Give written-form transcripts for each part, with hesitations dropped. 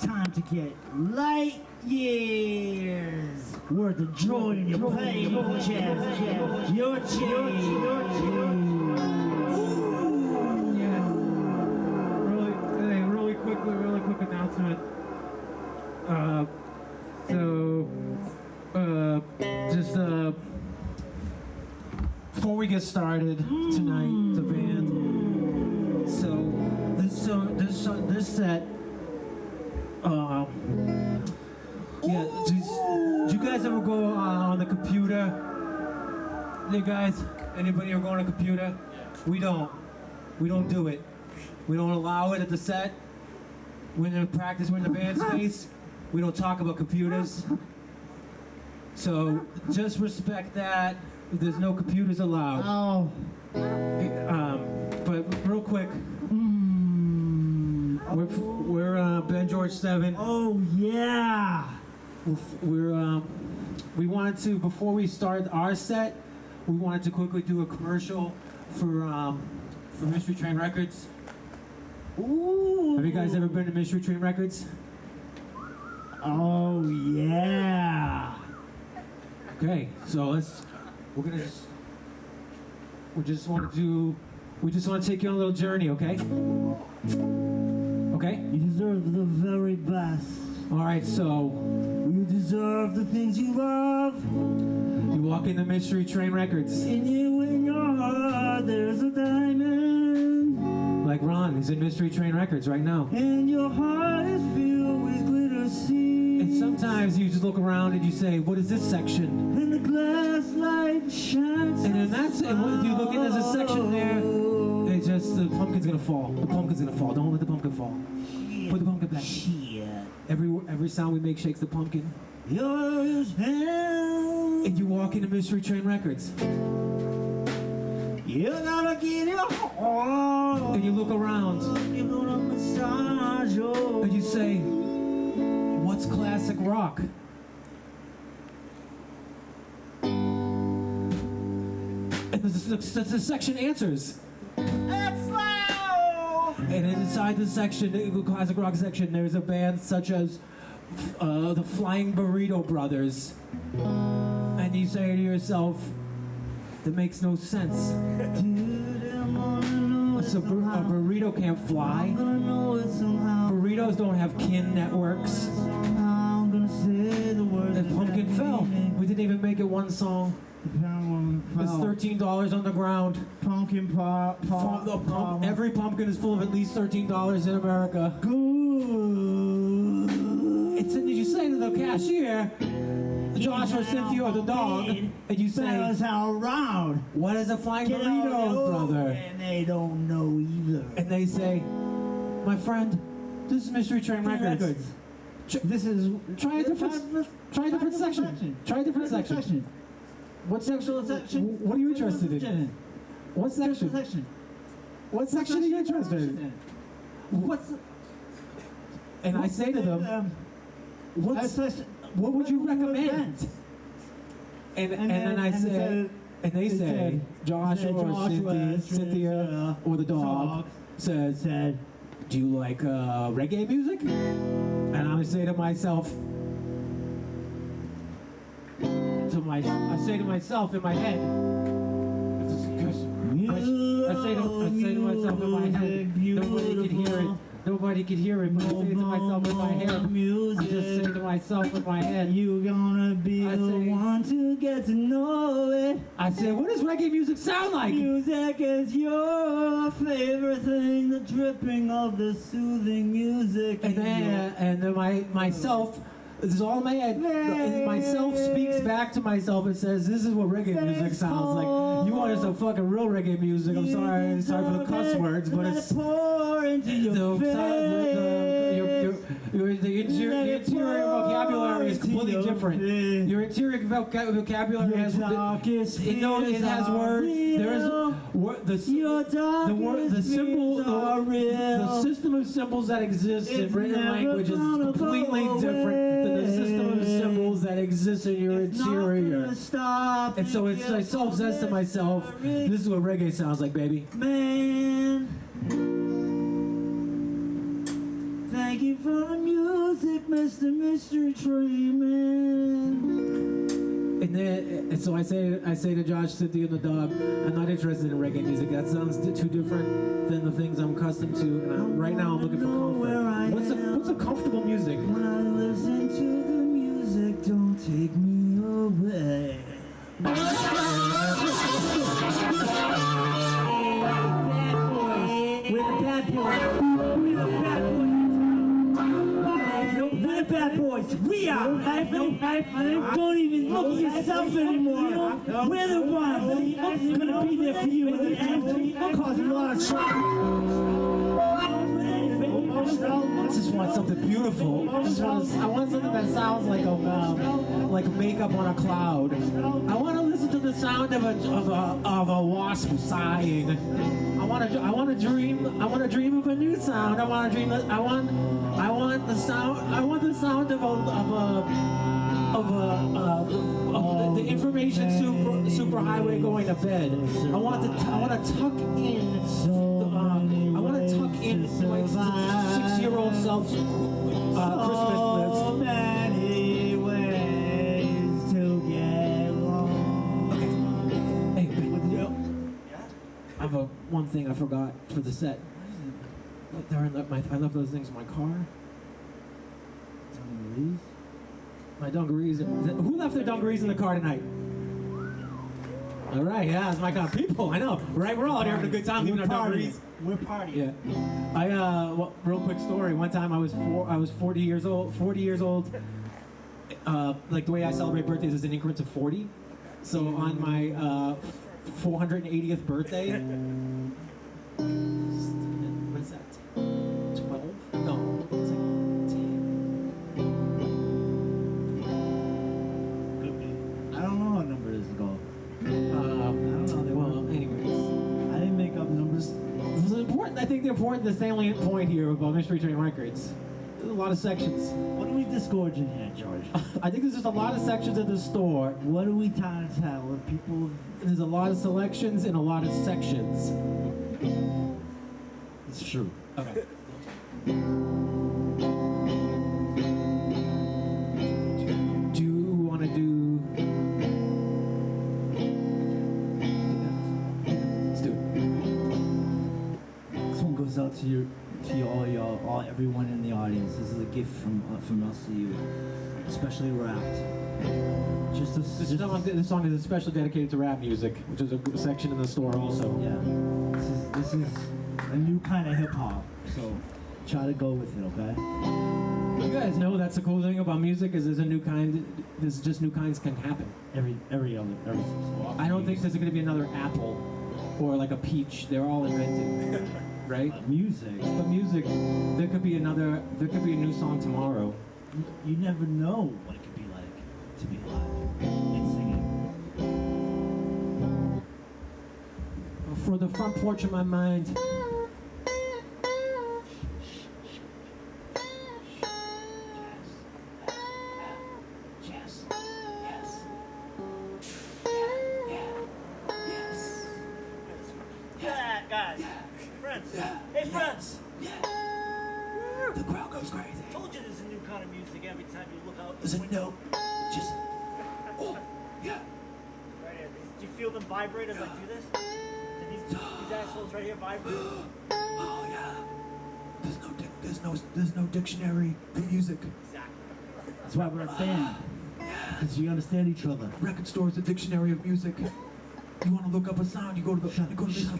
Time to get light years worth of joy in your pain chest. Your change. Really quick announcement. Before we get started tonight, the band. So this set. Do you guys ever go on the computer? You guys, anybody ever go on a computer? We don't do it. We don't allow it at the set. When in practice, we're in the band space. We don't talk about computers. So just respect that. There's no computers allowed. Oh. But real quick, we're BenGeorge7. Oh yeah. We wanted to, before we start our set, we wanted to quickly do a commercial for Mystery Train Records. Ooh. Have you guys ever been to Mystery Train Records? Oh yeah. Okay, so we just want to take you on a little journey, okay? Okay? You deserve the very best. All right, so you deserve the things you love. You walk into Mystery Train Records. In your heart, there's a diamond. Like Ron, he's in Mystery Train Records right now. And your heart is filled with glitter seeds. And sometimes you just look around and you say, "What is this section?" And the glass light shines. And then when you look in, there's a section there. It's just the pumpkin's gonna fall. The pumpkin's gonna fall. Don't let the pumpkin fall. Put the pumpkin back. Every sound we make shakes the pumpkin. Yours and you walk into Mystery Train Records. You gotta get your heart. And you look around. You're gonna massage your. And you say, "What's classic rock?" And the section answers. And inside the section, the classic rock section, there's a band such as the Flying Burrito Brothers. And you say to yourself, that makes no sense. A burrito can't fly. Burritos don't have kin networks. And pumpkin fell. We didn't even make it one song. It's $13 on the ground. Pumpkin pop. Every pumpkin is full of at least $13 in America. Good. Did you say to the cashier, Josh or Cynthia or the dog, and you say, around. "What is a Flying Burrito Brother?" And they don't know either. And they say, "My friend, this is Mystery Train Records. This is try a different section. Try a different section. What section? What are you interested in? What section? What section are you interested in? And I say to them, what would you recommend? And then I say, and they say, Josh or Cynthia or the dog said, "Do you like reggae music?" And I say to myself, I say to myself in my head, I say to myself in my head, nobody can hear it, but I say to myself in my head, I just say to myself in my head, "You're gonna be the one to get to know it." I say, "What does reggae music sound like?" Music is your favorite thing, the dripping of the soothing music. And then myself, this is all in my head. Myself speaks back to myself and says, "This is what reggae music sounds like. You want us some fucking real reggae music." I'm sorry for the cuss words, but it's the interior vocabulary is completely different. Your interior vocabulary has words. There is the system of symbols that exist in written language is completely different than the system of symbols that exist in your interior. And so myself says to myself, "This is what reggae sounds like, baby." Man. Thank you for the music, Mr. Mystery Treatment. And then, and so I say to Josh, Cynthia, and the dog, I'm not interested in reggae music. That sounds too different than the things I'm accustomed to. And right now, I'm looking for comfort. What's a comfortable music? When I listen to the music, don't take me away. We're the bad boys. We're the bad boys. We're the bad boys. We are. Don't even look at yourself anymore. We're the ones gonna be there for you in the end. Causing a lot of trouble. I just want something beautiful. I want something that sounds like makeup on a cloud. I want to listen to the sound of a wasp sighing. I want to dream of a new sound. I want the sound of the information superhighway going to bed. I want to tuck in my 6-year-old self's Christmas list. So many ways to get along. Okay. Hey, I have one thing I forgot for the set. I left those things in my car. Dungarees? My dungarees. Who left their dungarees in the car tonight? All right, yeah, it's my kind of people. I know, right? We're all out here having a good time, leaving our dungarees. We're partying. Yeah. Real quick story. One time I was 40 years old. 40 years old. Like the way I celebrate birthdays is in increments of 40. So on my 480th birthday. What is that? 12? No, it's like 10. I don't know what number this is called. I don't know. Well, anyways. I didn't make up numbers. This is important. I think the salient point here about Mystery Train Records. There's a lot of sections. What are we disgorging here, George? I think there's just a lot of sections of the store. What are we trying to tell people? There's a lot of selections and a lot of sections. It's true. Okay. Do you want to do? Let's do it. This one goes out to all everyone in the audience. This is a gift from us to you, especially wrapped. This song is especially dedicated to rap music, which is a section in the store also. Yeah. This is a new kind of hip hop. So try to go with it, okay? You guys know that's the cool thing about music is there's new kinds can happen. Every I don't think there's going to be another apple or like a peach. They're all invented, right? music. But music, there could be a new song tomorrow. You never know what it could be like to be live and singing. For the front porch of my mind. Guys, friends. Hey, friends. The crowd goes crazy. I told you there's a new kind of music every time you look out. There's a note. Just. Oh, yeah. Right here. Do you feel them vibrate as I do this? Do these assholes right here vibrate? Oh, yeah. There's no dictionary for music. Exactly. That's why we're a band. Because we understand each other. Record store is a dictionary of music. You want to look up a sound, you go to the. Shut up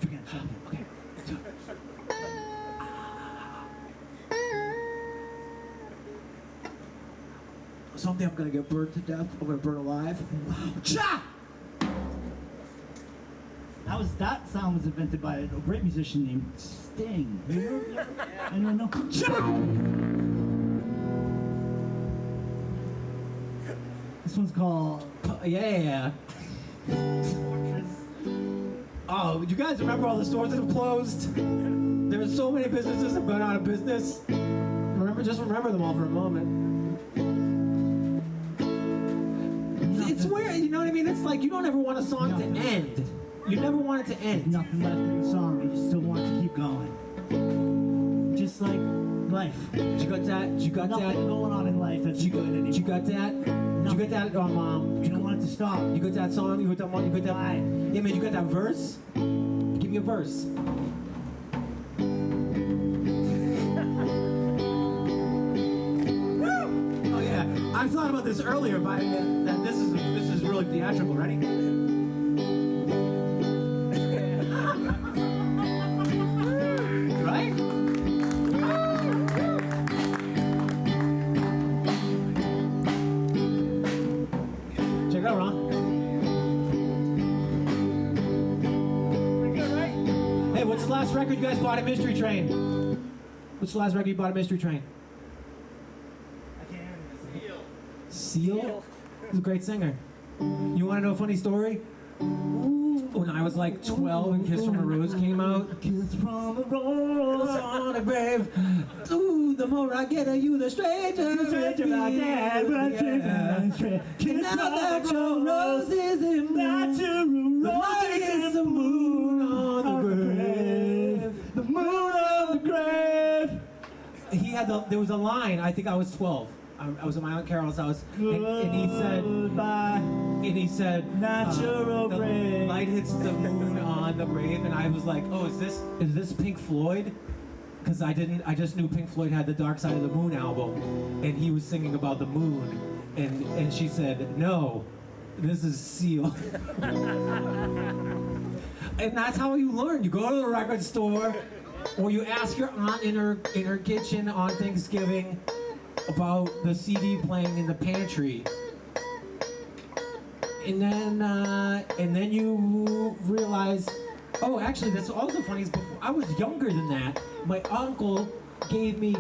again. Okay. Someday I'm gonna get burned to death. I'm gonna burn alive. Cha! That sound was invented by a great musician named Sting. Anyone know? This one's called Yeah. Oh, you guys remember all the stores that have closed? There were so many businesses that have gone out of business. Remember them all for a moment. It's weird, you know what I mean? It's like you don't ever want a song to end. You never want it to end. There's nothing left in the song, you just still want it to keep going. Just like life. You got that? You got Nothing that? going on in life that's good anymore. You got that? You got that? You don't want it to stop. You got that song? You got that one? You got that? Why? Yeah, man. You got that verse? Give me a verse. Oh yeah, I thought about this earlier, but that this is really theatrical. Ready? Right? Check it out, Ron. Pretty good, right? Hey, what's the last record you guys bought at Mystery Train? What's the last record you bought at Mystery Train? Seal? He's a great singer. You want to know a funny story? When I was like 12 and Kiss from a Rose came out. Kiss from a rose On a grave. Ooh, the more I get of you, the stranger it feels. Yeah. And now that your rose is in bloom, the light is the moon on the grave. The moon on the grave. He had there was a line. I think I was 12. I was at my Aunt Carol's house, and he said, Natural the grave. light hits the moon on the grave, and I was like, oh, is this Pink Floyd? Because I just knew Pink Floyd had the Dark Side of the Moon album, and he was singing about the moon, and she said, no, this is Seal. And that's how you learn. You go to the record store, or you ask your aunt in her kitchen on Thanksgiving about the CD playing in the pantry, and then you realize, oh, actually, that's also funny. Is before I was younger than that, my uncle gave me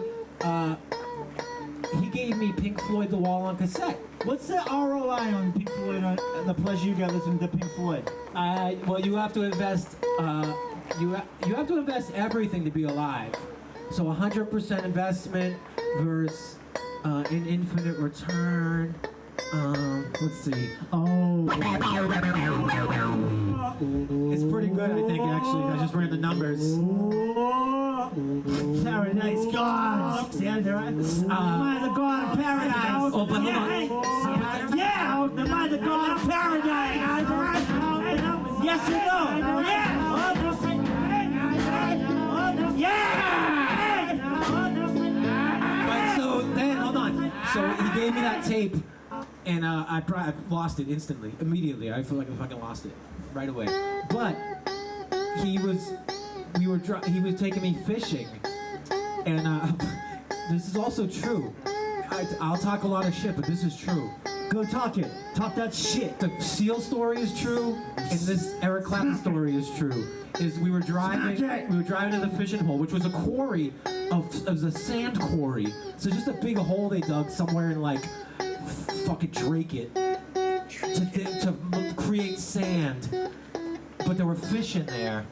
Pink Floyd The Wall on cassette. What's the ROI on Pink Floyd, on the pleasure you got listening to Pink Floyd? Well, you have to invest. You have to invest everything to be alive. So 100% investment versus an infinite return. Let's see. Oh. It's pretty good, I think, actually. I just ran the numbers. Paradise God. See, am I the God of paradise? Oh, but hold on. Yeah, am I the God of paradise? Yes or no? Yeah. But so then, hold on. So he gave me that tape, and I lost it instantly, immediately. I feel like I fucking lost it right away. But he was taking me fishing, and this is also true. I'll talk a lot of shit, but this is true. Go talk it. Talk that shit. The Seal story is true, and this Eric Clapton story is true. We were driving to the fishing hole, which was a quarry of a sand quarry. So just a big hole they dug somewhere in like fucking Drake it to create sand. But there were fish in there,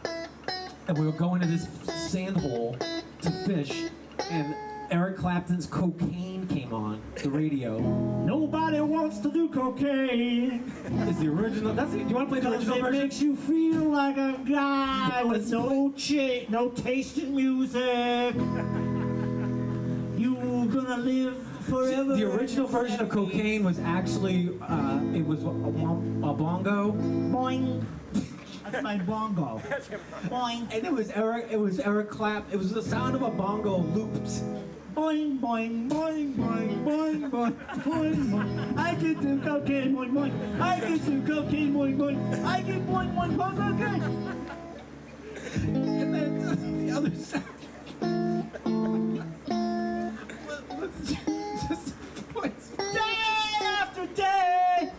and we were going to this sand hole to fish, and Eric Clapton's Cocaine came on the radio. Nobody wants to do cocaine. It's the original. Do you want to play the original It version? makes you feel like a guy with no taste in music. You gonna live forever. The original version of Cocaine was actually it was a bongo. Boing. That's my bongo. Boing. And it was Eric Clapton. It was the sound of a bongo looped. Boing, boing, boing, boing, boing, boing, boing, boing. I get to cocaine, boing, boing. I get to cocaine, boing, boing. I get boing, boing, boing, cocaine. And then the other side. Day after day.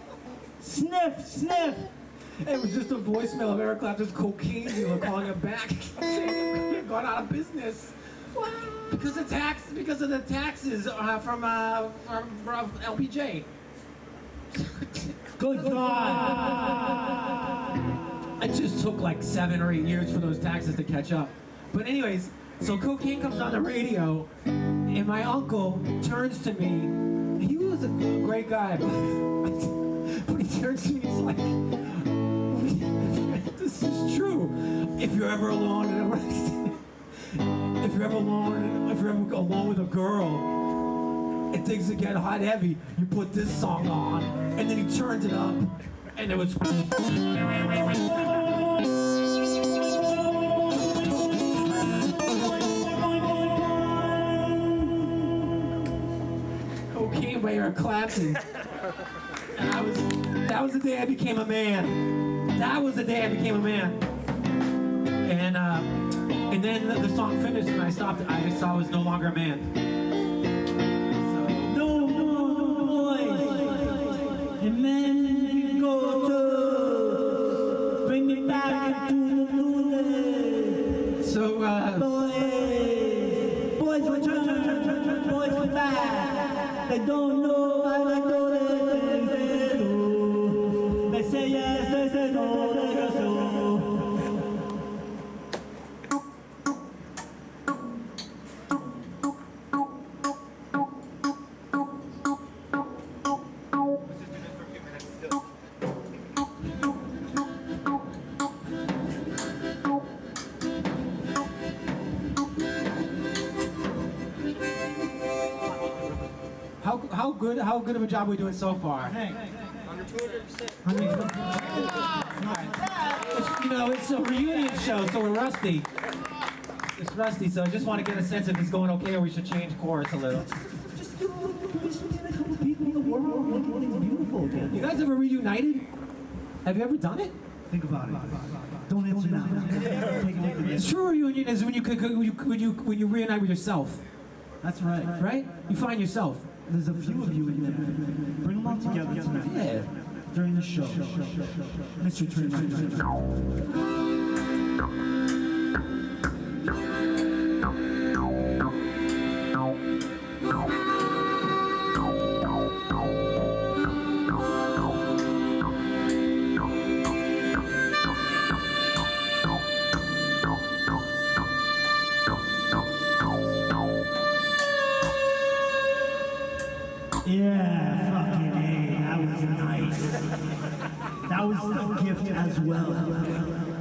Sniff, sniff. It was just a voicemail of Eric Clapton's cocaine dealer calling him back, saying he'd gone out of business. Because of the taxes from LBJ. Good God. It just took like 7 or 8 years for those taxes to catch up. But anyways, so Cocaine comes on the radio, and my uncle turns to me. He was a great guy, but he turns to me, he's like, this is true. If you're ever alone and ever if you're ever alone with a girl, and things get hot heavy, you put this song on, and then he turns it up, and it was. Cocaine by Eric Clapton. And that was the day I became a man. That was the day I became a man. And then the song finished, and I stopped. I saw I was no longer a man. No more noise. And men go to bring me back into the moonlight. So, boys return, boys come back. They don't know how they go there. They say yes, they say no, they go so. How good of a job are we doing so far? Hey. Under 200%. It's a reunion show, so we're rusty. It's rusty, so I just want to get a sense if it's going okay or we should change chorus a little. Just get a couple people in the world making things beautiful again. You guys ever reunited? Have you ever done it? Think about it. Don't answer now. Take a look at this. True reunion is when you reunite with yourself, That's right. right? You find yourself. There's a few of you in there. Bring them all together tonight. Yeah. During the show. Mr. Trinity. Yeah, fucking A. That was nice. That was the gift as well.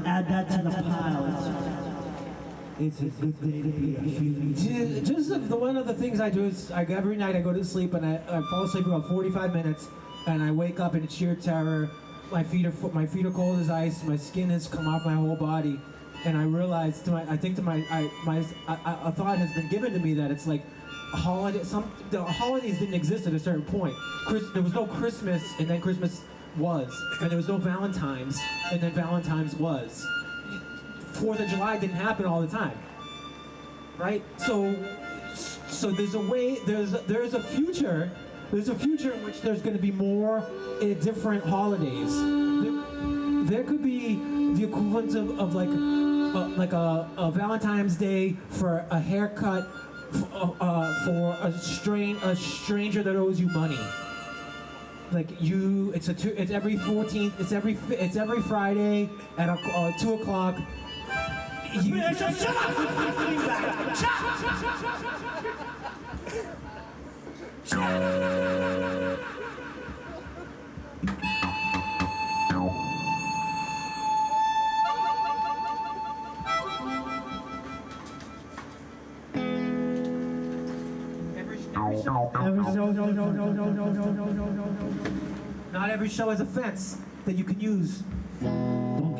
Add that to the pile. It's a good day to be a human. Just one of the things I do is every night I go to sleep and I fall asleep about 45 minutes and I wake up in sheer terror. My feet are cold as ice. My skin has come off my whole body, and I realize a thought has been given to me that it's like the holidays didn't exist at a certain point. There was no Christmas, and then Christmas was, and there was no Valentine's, and then Valentine's was. 4th of July didn't happen all the time, right? So there's a way, there's a future in which there's going to be more different holidays. There could be the equivalent of like a Valentine's Day for a haircut for a stranger that owes you money. Like it's every 14th. It's every Friday at 2 o'clock. Shut up! Shut up! Not every show has a fence that you can use. Don't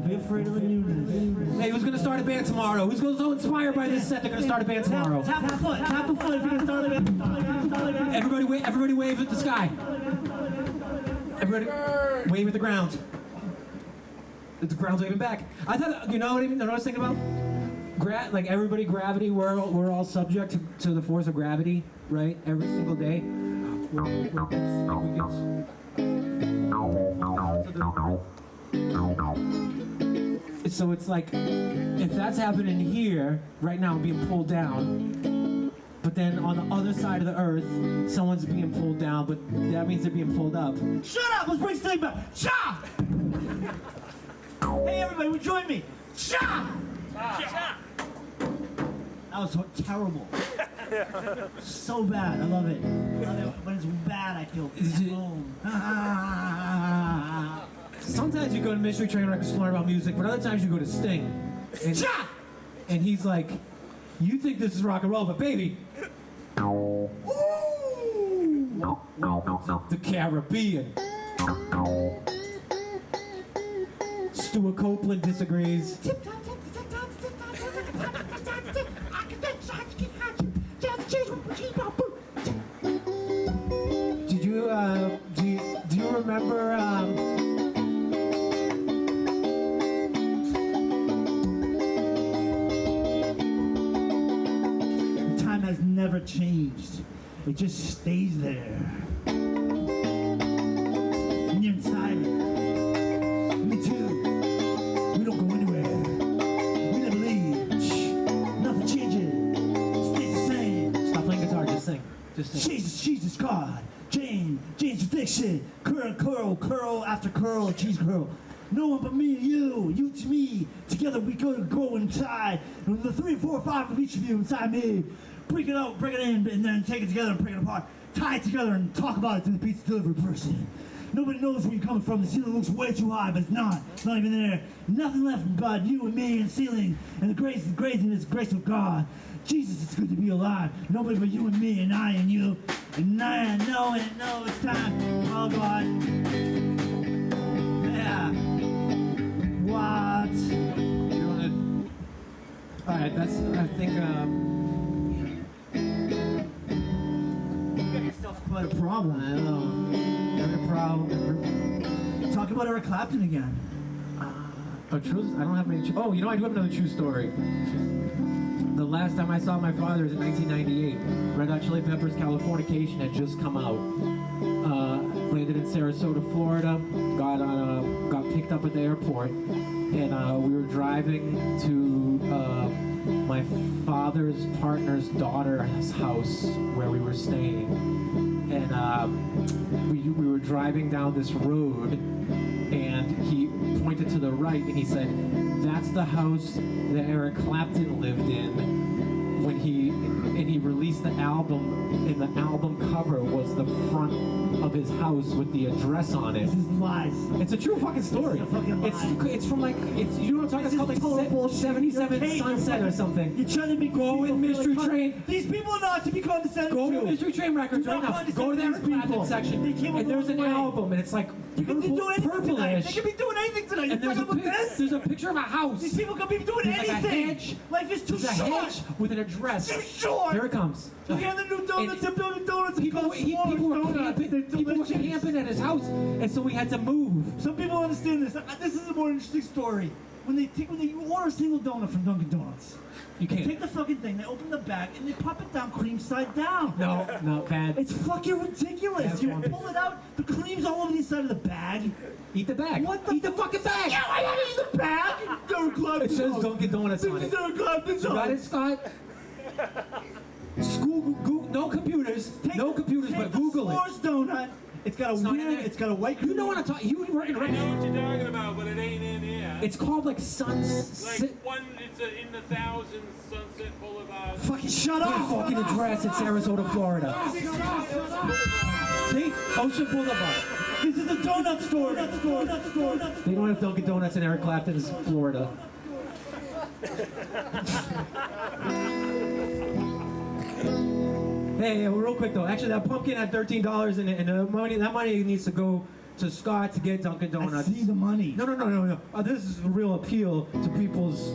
be afraid of the newness. Hey, who's gonna start a band tomorrow? Who's so inspired by this set they're gonna start a band tomorrow? Tap a foot if you're gonna start a band. Everybody wave at the sky. Everybody wave at the ground. The ground's waving back. I thought, you know what I was thinking about? Like everybody, gravity, we're all subject to the force of gravity, right? Every single day. So it's like, if that's happening here, right now, I'm being pulled down, but then on the other side of the earth, someone's being pulled down, but that means they're being pulled up. Shut up! Let's bring something back. Cha! Hey everybody, join me. Cha! Cha! That was so terrible. So bad. I love it. When it's bad, I feel at home. Sometimes you go to Mystery Train Records to learn about music, but other times you go to Sting. And he's like, You think this is rock and roll, but baby, the Caribbean. Stuart Copeland disagrees. Did you do you remember Time has never changed. It just stays there. And you're inside it. Me too. We don't go anywhere. We never leave. Shh. Nothing changes. Stays the same. Stop playing guitar, just sing. Just sing. Jesus, God. Jane's addiction. Curl after curl, cheese curl. No one but me and you to me. Together we go inside. And the 3, 4, 5 of each of you inside me. Break it out, break it in, and then take it together and break it apart. Tie it together and talk about it to the pizza delivery person. Nobody knows where you're coming from. The ceiling looks way too high, but it's not. It's not even there. Nothing left but you and me and the ceiling and the grace of God. Jesus, it's good to be alive. Nobody but you and me and I and you. And I know it's time. Oh God. Yeah. What? You wanna... All right, that's. I think. You got yourself quite a problem. I don't know. Got a problem. Talk about Eric Clapton again. Oh, true. I don't have many. Oh, you know, I do have another true story. The last time I saw my father was in 1998. Red Hot Chili Peppers' Californication had just come out. Landed in Sarasota, Florida. Got picked up at the airport, and we were driving to my father's partner's daughter's house where we were staying, and we were driving down this road, and he pointed to the right and he said, "That's the house that Eric Clapton lived in when he released the album, and the album cover was the front of his house with the address on it." This is lies. It's a true fucking story. This is a fucking lie. It's from like, it's, you know what I'm talking about? It's called like bullshit. 77 You're Sunset or something. You're trying to be Go with Mystery Train. These people are not to be condescended Go to. to Mystery Train Records Do right not now. Go to the condescend Eric to these Clapton people. section, They came and there's an way. album, and it's like You could be doing anything tonight. They purplish. could be doing anything tonight. You And there's a, fucking with this? there's a picture of a house. These people could be doing There's like a anything. hedge. Life is too There's a short. hedge with an address. Too short. Here it comes. You hear the new donuts? They're building donuts. People were camping at his house, and so we had to move. Some people understand this. This is a more interesting story. When you order a single donut from Dunkin' Donuts, You they take can't. the fucking thing, they open the bag, and they pop it down cream side down. No, bad. It's fucking ridiculous. That's You wonderful. pull it out, the cream's all over the inside of the bag. Eat the bag. What the Eat the fucking bag. Yeah, I gotta eat the bag. Eric Clapton. It says Dunkin' Donuts on This is it. Eric Clapton's You got it, house. Scott? Google, no computers, Take no computers, take but the Google it. s'mores donut. It's got a not in weird, there. it's got a white cream. You know what I'm talking. You working I right know now? what you're talking about, but it ain't in here. It's called like Suns. Like one, it's in the thousands, Sunset Boulevard. Fucking shut Your up. fucking address in Sarasota, Florida. See? Ocean Boulevard. This is a donut store. They don't have Dunkin' Donuts in Eric Clapton's Florida. Hey, real quick though. Actually, that pumpkin had $13 in it, and that money needs to go to Scott to get Dunkin' I Donuts. see the money. No. This is a real appeal to people's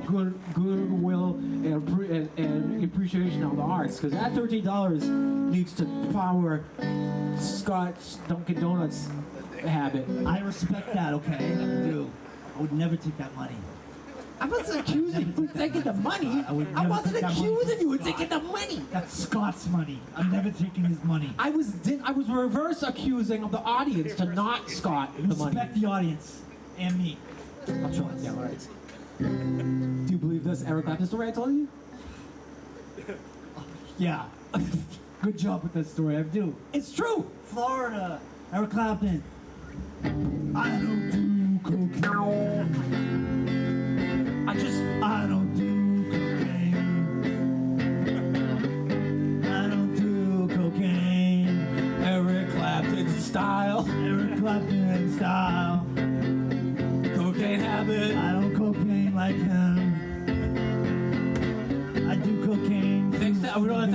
goodwill and appreciation of the arts. Because that $13 needs to power Scott's Dunkin' Donuts habit. I respect that, okay? I do. I would never take that money. I wasn't accusing you of taking the money. I would I never wasn't take that money accusing from you of Scott. taking the money. That's Scott's money. I'm never taking his money. I was reverse accusing of the audience to not Scott the money. Respect the audience and me. I'm sure. Yeah, all right. Do you believe this Eric Clapton story I told you? Yeah. Good job with that story. I do. It's true. Florida. Eric Clapton. I don't do cocaine. I don't do cocaine. I don't do cocaine. Eric Clapton style. Eric Clapton style. Cocaine habit. I don't cocaine like him.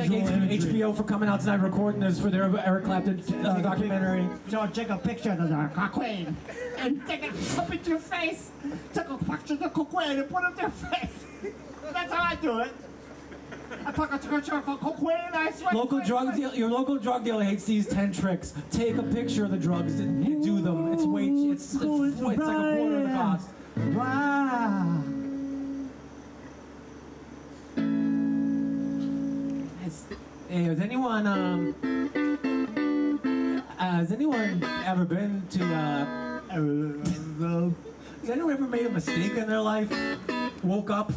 thank HBO for coming out tonight recording this for their Eric Clapton documentary. So take a picture of the cocaine and take it up into your face. Take a picture of the cocaine and put it in their face. That's how I do it. I took a picture of cocaine and I swear. Your local drug dealer hates these 10 tricks. Take a picture of the drugs and do them. It's like a quarter of the cost. Wow. Hey, has anyone ever been to has anyone ever made a mistake in their life? Woke up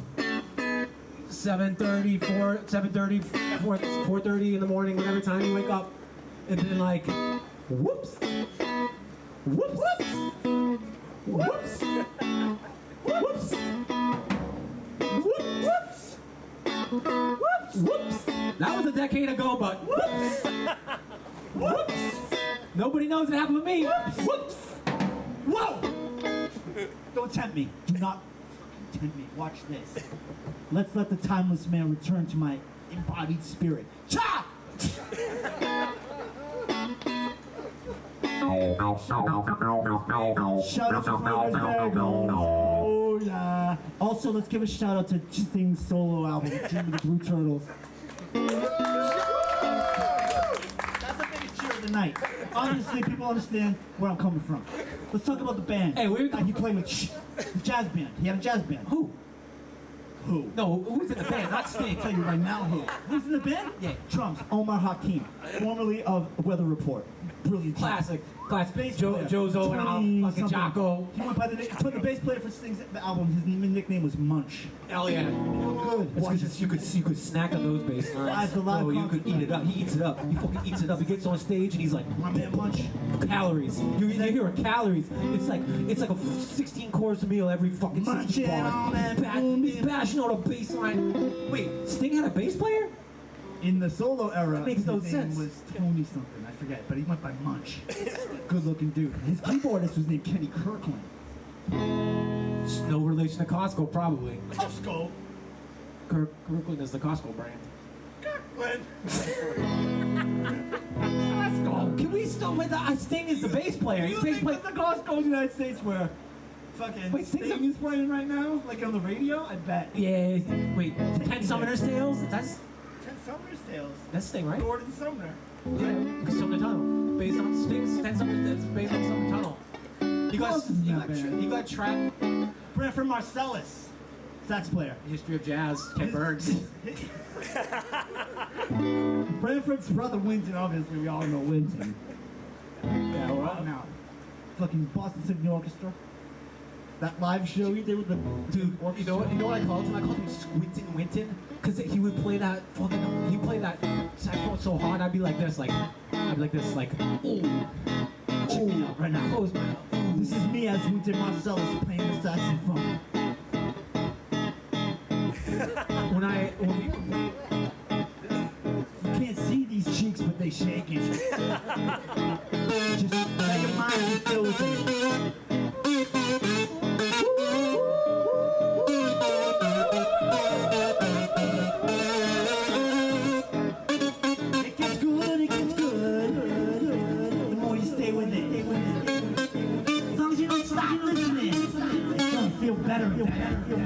7:30, 4:30 in the morning, whatever time you wake up, and been like, whoops, whoops, whoops, whoops, whoops, whoops, whoops. That was a decade ago, but whoops, whoops. Nobody knows it happened to me. Whoops. Whoa! Don't tempt me. Do not tempt me. Watch this. Let's let the timeless man return to my embodied spirit. Cha! Shout out to Brothers Bagels. Oh yeah. Also, let's give a shout out to Sting's solo album, Jimmy the Blue Turtles. That's the biggest cheer of the night. Honestly, people understand where I'm coming from. Let's talk about the band. Hey, he played with the jazz band. He had a jazz band. Who? Who? No, who's in the band? Not Sting. I'll tell you right now who. Who's in the band? Yeah. Drums, Omar Hakim, formerly of Weather Report. Brilliant. Classic. Bass Joe player. Zoe and 20 fucking something. Jocko. He went by the name, the bass player for Sting's album, his nickname was Munch. Hell yeah. Good. It's 'cause you could snack on those bass lines. Live You could eat it up. He eats it up. He fucking eats it up. He gets on stage and he's like, My man Munch. calories. You hear calories. It's like a 16-course meal every fucking 60 Munching on that bars. He's bashing on a bass line. Wait, Sting had a bass player? In the solo era, Makes no his sense. name was Tony something, I forget, but he went by Munch. Good looking dude. His keyboardist was named Kenny Kirkland. It's no relation to Costco, probably. Costco. Kirkland is the Costco brand. Kirkland. Costco. Can we still wait? Sting is the bass player. You He's bass think player. that's the Costco in the United States where fucking Wait, Sting's Sting is playing right now? Like on the radio? I bet. Yeah. Wait. 10 Summoner's Tales. That's Sumner's Tales. Sting, right? Gordon Sumner. Yeah. Sumner Tunnel. Based on Sting's 10 Sumner's Tales. Based on Sumner Tunnel. You got track. Branford Marcellus. Sax player. History of Jazz. Ken Burns. Branford's brother Winton, obviously we all know Winton. Yeah, well. Now, fucking Boston Symphony Orchestra. That live show he did with the Dude, you know what I called him? I called him Squintin' Winton, because he would play that saxophone so hard, I'd be like this, like, ooh. Check me out right now. Close my mouth. This is me as Winton Marcellus playing the saxophone. You can't see these cheeks, but they shaking. Just let your mind be filled with it. It gets good, it gets good. The more you stay with it. As long as you don't stop listening. It's gonna feel better, feel better. You're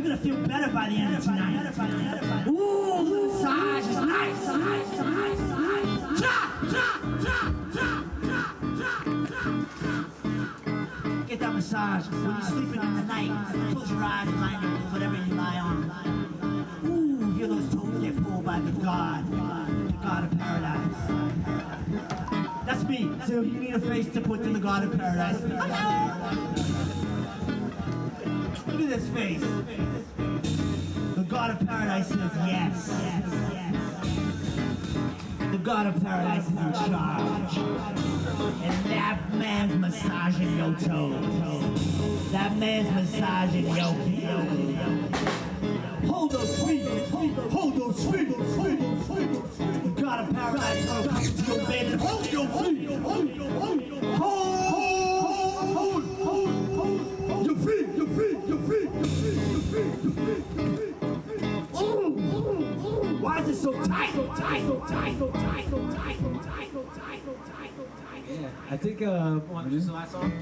gonna feel better by the end of tonight. Ooh, the massage is nice. Get that massage when you're sleeping in the night. Close your eyes and lie on whatever you lie on. Ooh, feel those toes get pulled by the God of paradise. That's me. So you need a face to put in the God of paradise. Look at this face. The God of paradise says yes. The God of paradise is in charge. And that man's massaging your toes. That man's massaging your feet. Hold those feet. Hold those feet. The God of paradise is gonna come to your bed and hold your feet. Hold your feet. Why is the is so tight, so tight, so tight, so tight, so tight, so tight, so tight, so tight, so tight. Yeah, I think what was the last song?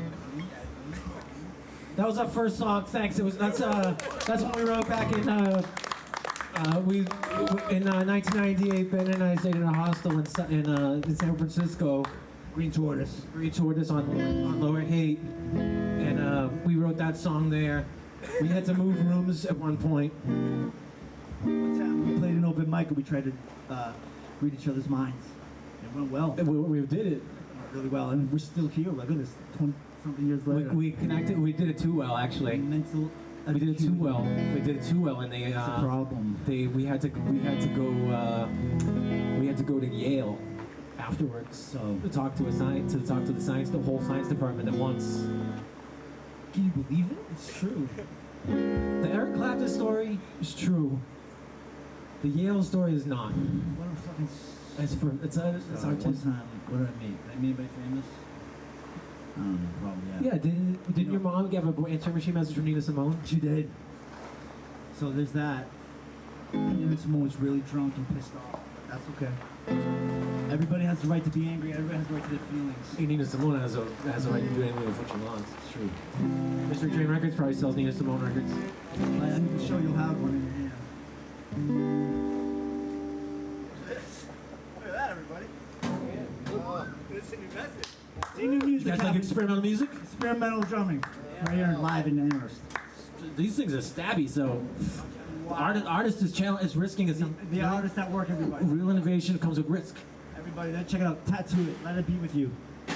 That was our first song. Thanks. That's what we wrote back in 1998. Ben and I stayed in a hostel in San Francisco. Green Tortoise. Green Tortoise on Lower Haight, and we wrote that song there. We had to move rooms at one point. One time we played an open mic and we tried to read each other's minds. It went well. And we did it. Really well, and we're still here. Look at this, 20-something years later. We connected. We did it too well, actually. Mental. We did it too well. We did it too well, and they. That's a problem. We had to go to Yale afterwards. So to talk to the whole science department at once. Can you believe it? It's true. The Eric Clapton story is true. The Yale story is not. What a fucking. It's one artistic. time, what did I meet? Did I meet anybody famous? I don't know, probably, yeah. Yeah, didn't your mom give an answering machine message from Nina Simone? She did. So there's that. Nina Simone was really drunk and pissed off. That's okay. Everybody has the right to be angry. Everybody has the right to their feelings. Nina Simone has a right to do anything with what she wants. It's true. Mystery Train Records probably sells Nina Simone records. I'm sure you'll have one in your hand. Look at that, everybody. It's a new message. See new music. You guys like happening. experimental music? Experimental drumming. Right here live in Amherst. These things are stabby, so artist is risking it. The artists at work, everybody. Real innovation comes with risk. Everybody, then check it out. Tattoo it. Let it be with you.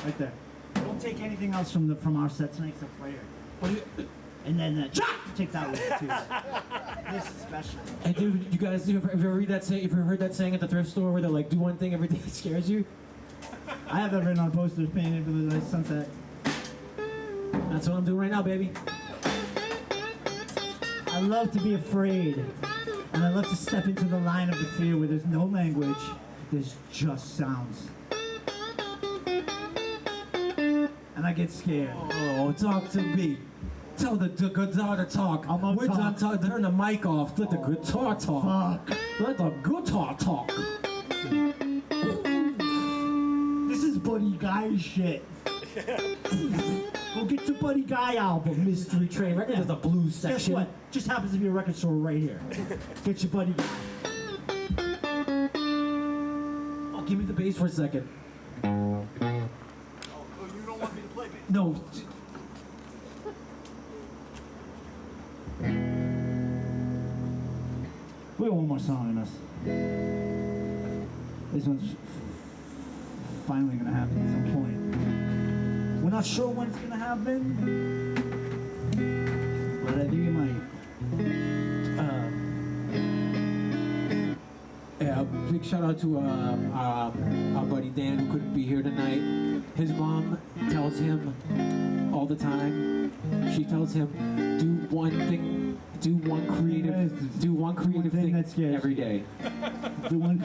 Right there. Don't take anything else from our set tonight except play it. And then take that with you too. This is special. And dude, you guys, have you ever read that saying? Have you ever heard that saying at the thrift store where they're like, "Do one thing every day that scares you"? I have that written on posters painted for the nice sunset. That's what I'm doing right now, baby. I love to be afraid. And I love to step into the line of the fear where there's no language, there's just sounds. And I get scared. Oh, talk to me. Tell the guitar to talk. We're done talking. Turn the mic off. Let the guitar talk. Fuck. Let the guitar talk. This is Buddy Guy shit. Go get your Buddy Guy album. Mystery Train Records has a blues section. Guess what? Just happens to be a record store right here. Get your Buddy Guy. Oh, give me the bass for a second. Oh, you don't want me to play bass? No. We have one more song in us. This one's finally gonna happen at some point. We're not sure when it's gonna happen, but I think it might. Yeah, big shout out to our buddy Dan who couldn't be here tonight. His mom tells him all the time. She tells him, do one creative thing that scares every you. day. Do one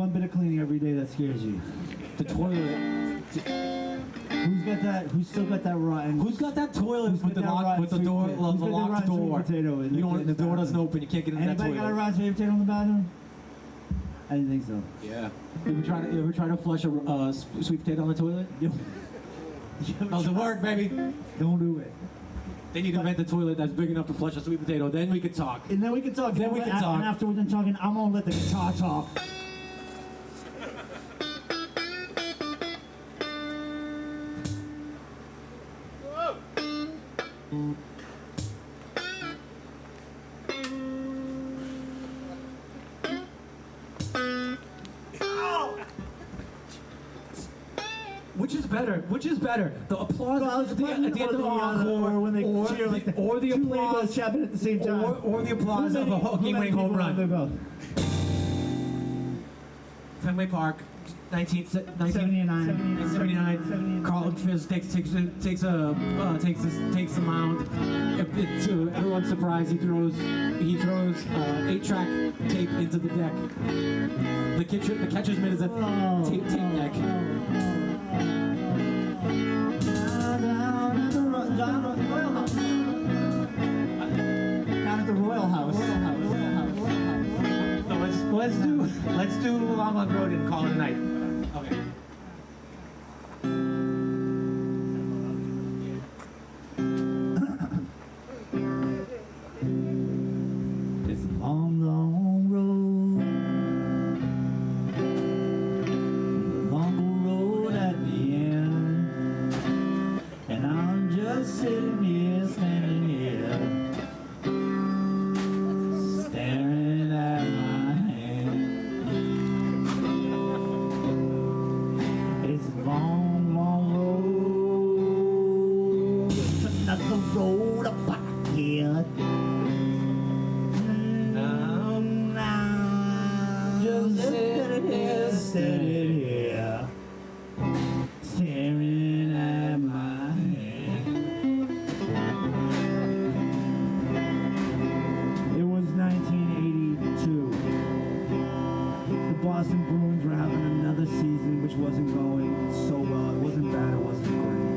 bit of cleaning every day that scares you. The toilet. Who's still got that rotten? Who's got that toilet Who's with the got that lock, rotten with the sweet door, potato? the Who's got that locked rotten sweet door? potato in You don't. The door doesn't open. You can't get into that Anybody got a toilet. rotten sweet potato in the bathroom? I didn't think so. Yeah. You ever try to flush a sweet potato on the toilet? How's it work, baby? Don't do it. They need to invent the toilet that's big enough to flush a sweet potato. Then we can talk. And then we can talk. Then we can talk. And after we're done talking, I'm gonna let the guitar talk. Which is better? The applause at the end of the encore, or when they or cheer like or the two applause, rainbows happening at the same time, or the applause of a game-winning home run. Fenway Park, 1979. Carlton Fisk takes the mound. To everyone's surprise, he throws 8-track tape into the deck. The catcher's mitt is a tape deck. Down at the Royal House. No, let's do Long on Road and call it a night. Okay. It's a long, long road. The long road at the end. And I'm just sitting here, standing here, staring at my hand. It's a long, long road. It's another road up here. Just sitting here, staring at my hand. It was 1982. The Boston Bruins were having another season which wasn't going so well. It wasn't bad, it wasn't great.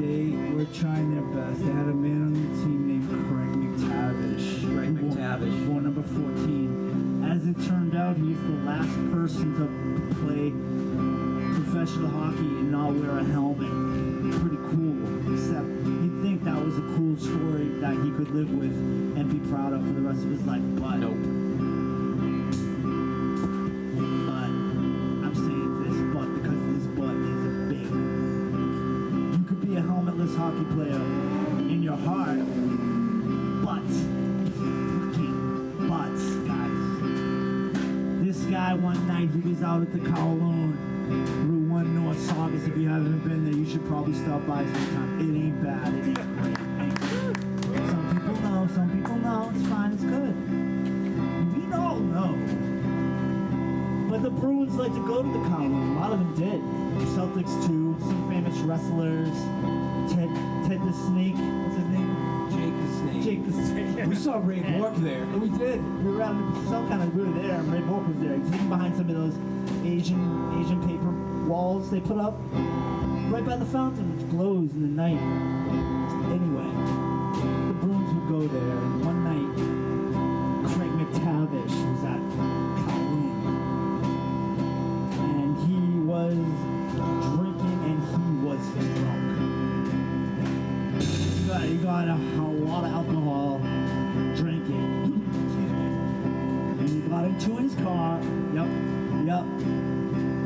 They were trying their best. They had a man on the team named Craig McTavish. Craig McTavish. Born number 14. As it turned out, he's the last person to play professional hockey and not wear a helmet. Pretty cool. Except you'd think that was a cool story that he could live with and be proud of for the rest of his life. But Nope. But I'm saying this but because this but is a big. You could be a helmetless hockey player in your heart, but fucking butts, guys. This guy one night he was out at the Kowloon, Route 1 North Saugus. If you haven't been there, you should probably stop by sometime. It ain't bad. It ain't great. It ain't good. Some people know. Some people know. It's fine. It's good. We all know. But the Bruins like to go to the Kowloon. A lot of them did. The Celtics too. Some famous wrestlers. Ted the Snake. What's his name? Jake the Snake. Jake the Snake. We saw Ray Bork there. And we did. We were we were there, and Ray Bork was there. He's hidden behind some of those Asian paper walls they put up right by the fountain, which glows in the night. Anyway, the Bruins would go there, and one night, Craig McTavish was at Kowloon, and he was drinking, and he was drunk. He got a lot of alcohol drinking. And he got into his car. Yep.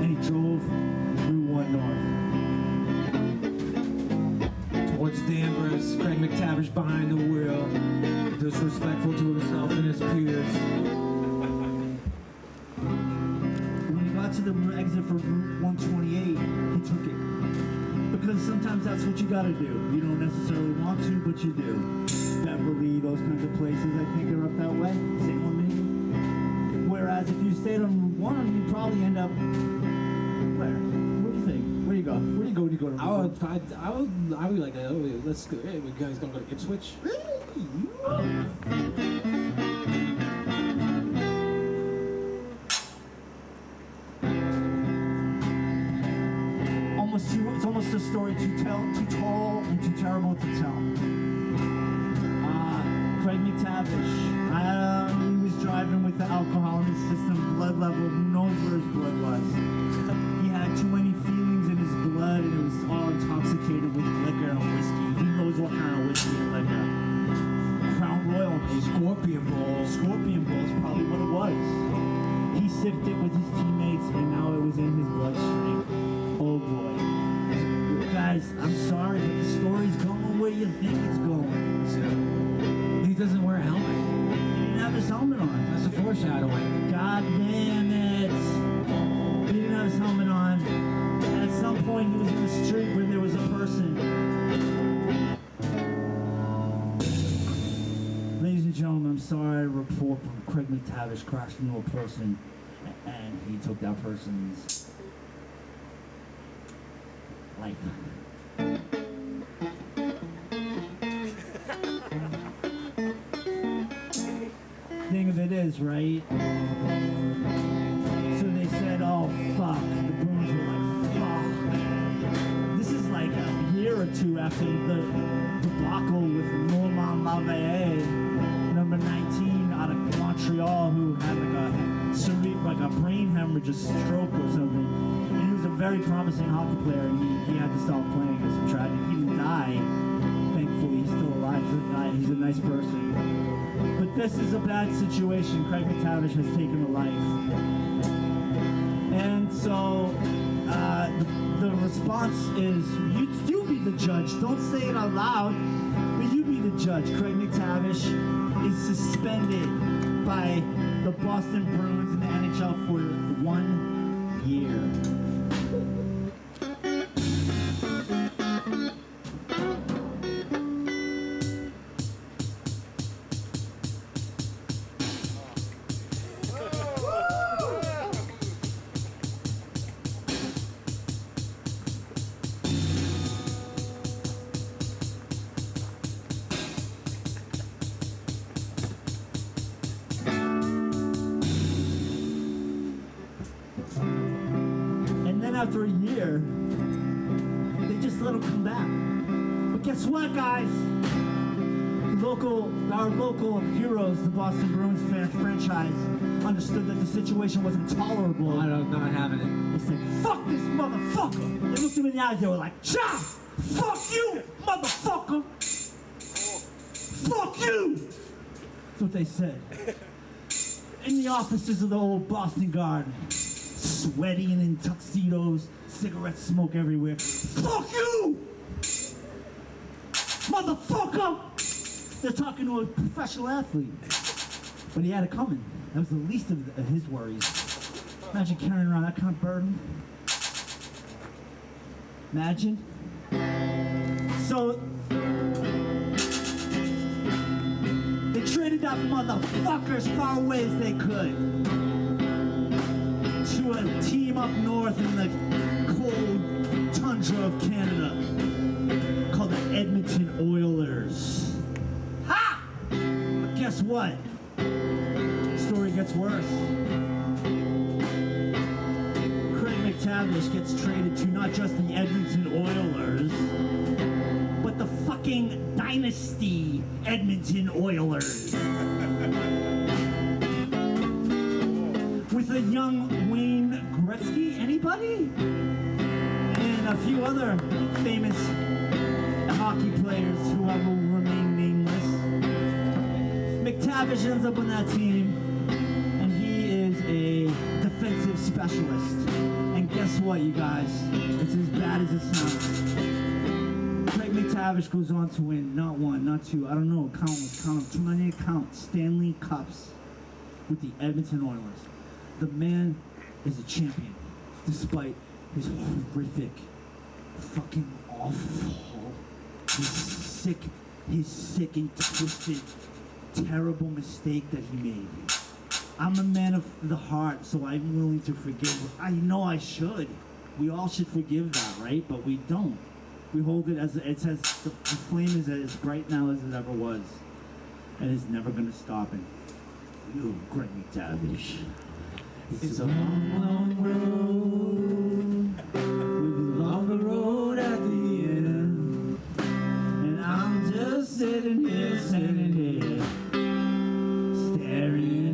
And he drove Route 1 North. Towards Danvers, Craig McTavish behind the wheel, disrespectful to himself and his peers. When he got to the exit for Route 128, he took it. Because sometimes that's what you gotta do. You don't necessarily want to, but you do. Beverly, those kinds of places, I think are up that way. St. Louis. Whereas if you stayed on Route 1, you'd probably end up where? What do you think? Where do you go? Where do you go when you go to Route 1? I would like, oh, let's go. Hey, we guys gonna go to Ipswich? It's almost a story too tall and too terrible to tell. Craig McTavish, he was driving with the alcohol in his system, blood level, who knows where his blood was. He had too many feelings in his blood, and it was all intoxicated with liquor and whiskey. Who knows what kind of whiskey and liquor? Crown Royal, maybe. Scorpion Bowl. Scorpion Bowl is probably what it was. He sipped it with his teammates, and now it was in his bloodstream. Oh boy. Guys, I'm sorry, but the story's going where you think it's going. So, he doesn't wear a helmet. He didn't have his helmet on. That's a foreshadowing. God damn it. He didn't have his helmet on. And at some point, he was in the street where there was a person. Ladies and gentlemen, I'm sorry to report, but Craig McTavish crashed into a person, and he took that person's life. Thing of it is, right? So they said, oh fuck. The Bruins were like, fuck. This is like a year or two after the debacle with Normand Lavallée, number 19 out of Montreal, who had like a like a brain hemorrhage, a stroke or something. And he was a very promising hockey player, and he had to stop playing. It's some tragic. He didn't die. Thankfully, he's still alive. He's a nice person. But this is a bad situation. Craig McTavish has taken a life. And so the response is, you be the judge. Don't say it out loud, but you be the judge. Craig McTavish is suspended by the Boston Bruins in the NHL for 1 year. After a year, they just let him come back. But guess what, guys? Our local heroes, the Boston Bruins franchise, understood that the situation was intolerable. I'm not having it. They said, "Fuck this motherfucker!" They looked him in the eyes. They were like, "Cha! Fuck you, motherfucker! Fuck you!" That's what they said. In the offices of the old Boston Garden. Sweating in tuxedos, cigarette smoke everywhere. Fuck you! Motherfucker! They're talking to a professional athlete. But he had it coming. That was the least of his worries. Imagine carrying around that kind of burden. Imagine. So, they traded that motherfucker as far away as they could. To a team up north in the cold tundra of Canada called the Edmonton Oilers. Ha! But guess what? The story gets worse. Craig McTavish gets traded to not just the Edmonton Oilers, but the fucking dynasty Edmonton Oilers. With a young Wayne Gretzky, anybody? And a few other famous hockey players who will remain nameless. McTavish ends up on that team, and he is a defensive specialist. And guess what, you guys? It's as bad as it sounds. Craig McTavish goes on to win not one, not two, I don't know, count them, too many to count, Stanley Cups with the Edmonton Oilers. The man is a champion, despite his horrific, fucking awful, his sick and twisted, terrible mistake that he made. I'm a man of the heart, so I'm willing to forgive. I know I should. We all should forgive that, right? But we don't. We hold it as the flame is as bright now as it ever was, and it's never gonna stop. And you, Craig McTavish. It's a long, long road